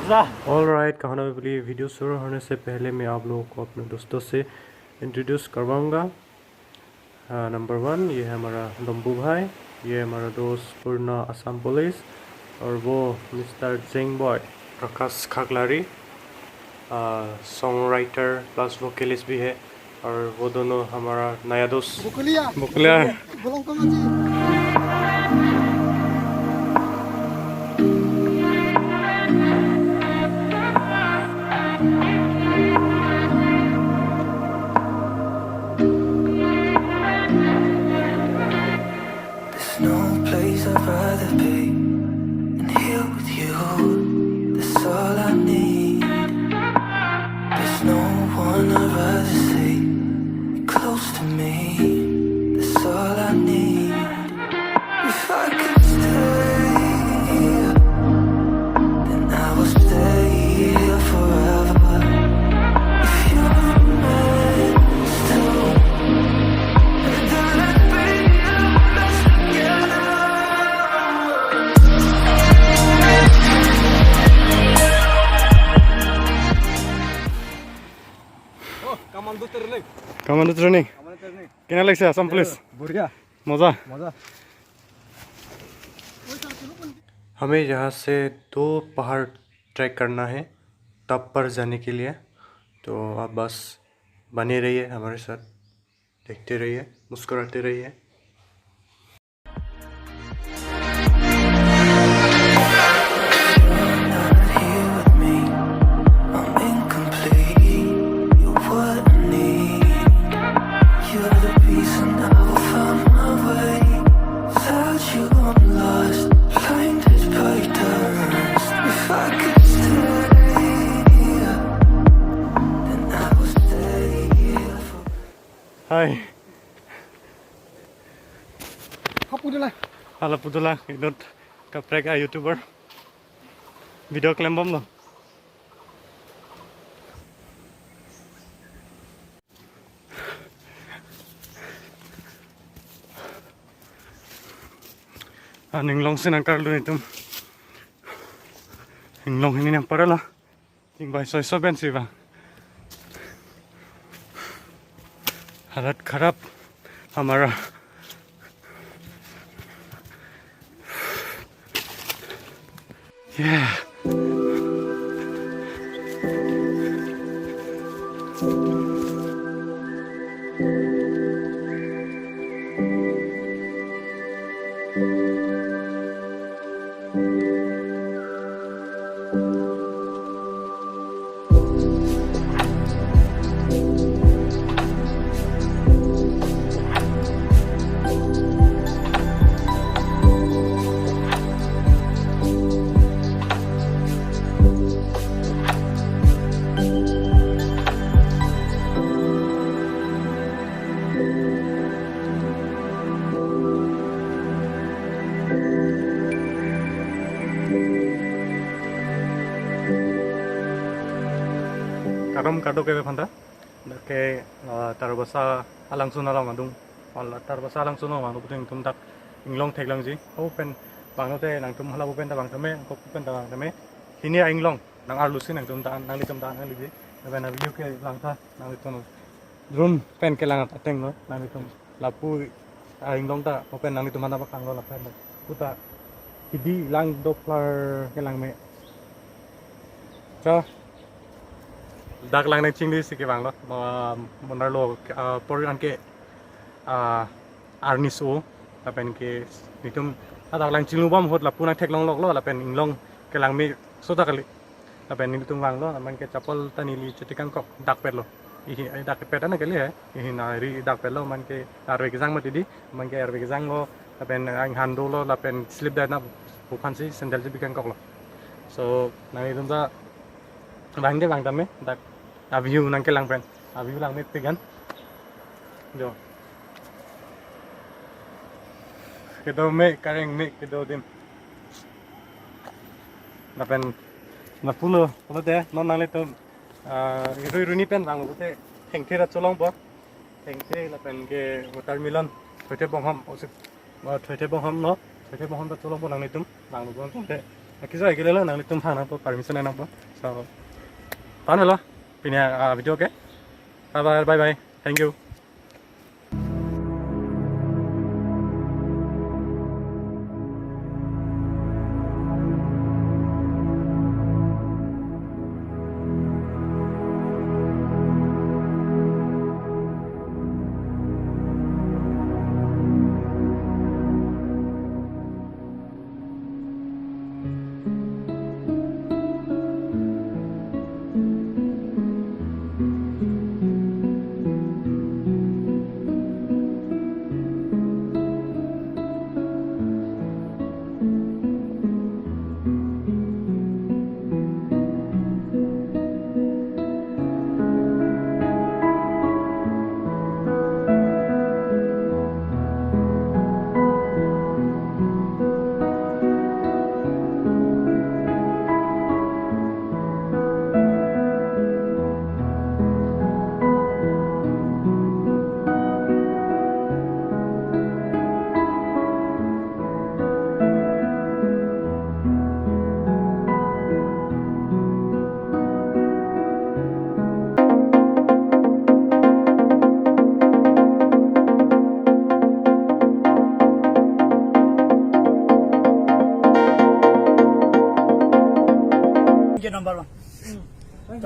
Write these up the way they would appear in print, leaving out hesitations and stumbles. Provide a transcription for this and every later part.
Alright, कहना बोलिए video शुरू होने से पहले मैं आप लोगों को अपने दोस्तों से इंट्रोड्यूस करवाऊंगा। नंबर 1, ये है हमारा लंबू भाई, ये है हमारा दोस्त पूर्णा असम पुलिस, और वो मिस्टर जेंग बॉय प्रकाश खागलारी, सॉन्ग राइटर प्लस वोकलिस्ट भी है, और वो दोनों हमारा नया दोस्त बुकलिया। I'd rather be in here with you. That's all I need. There's no one I'd rather see close to me. That's all I need. If I could stay, then I will stay here forever. If you're meant to, then let's be the best together. Commando training केना लगছে Assam police? बढ़िया, मजा। मजा। हमें यहाँ से 2 पहाड़ track करना है टॉप पर जाने के लिए, तो आप बस बने रहिए हमारे साथ, देखते रहिए, मुस्कुराते रहिए। Hai. Halo Putula, idut kaprek YouTuber. Video klaim bom lo. Inglong sinangkar lu itu. Inglong ini yang parah lah. Tinggal soy bensi bang. हालत खराब हमारा। Karong kado ke fanta ke Tarabasa alang suna lang adung wala Tarabasa alang suna mang puting tum tak Inglong theklang ji open bangnote nang tum hala open ta bang tame ko open ta bang tame hini Inglong nang arlusin nang tum ta nang litum ta nang liji ben view ke lang tha nang litum drone pen ke lang ateng no nang litum lapu Inglong ta open nang litum mana bakang lo la pen puta hidi lang Doppler ke lang me cha dak lang nang chingdi sike bang lo monar lo por anke arniso lapen ke nitum dak lang chinglu bam hot lapu nang theklong lok lo lapen Inglong ke lang me soda kali lapen nitum bang lo aman ke chapol tanili chetikang kok dak pet lo ihi ai dak pet na kali hai ihi na ri dak pet lo man ke arwe ke jang mati di man ke arwe ke jang lo lapen ang hando lo lapen slip da na bukan si sandal je bikang kok lo so nang nitum ta bang de bang tame dak view nang ke lang pen view lang me pegan jo kedo me kareng me kedo dim lapen na pulo te non nang le to itu runi pen bang te thengte ra cholong bo thengte lapen ke watermelon thoite bongham osik thoite bongham no thoite bongham ta cholong bo nang le tum bang bo te Kisah gila lah nang litum hana po permission na po. So, paano lo? Pinya video okay? Bye bye. Thank you.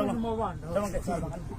Number one. Number one.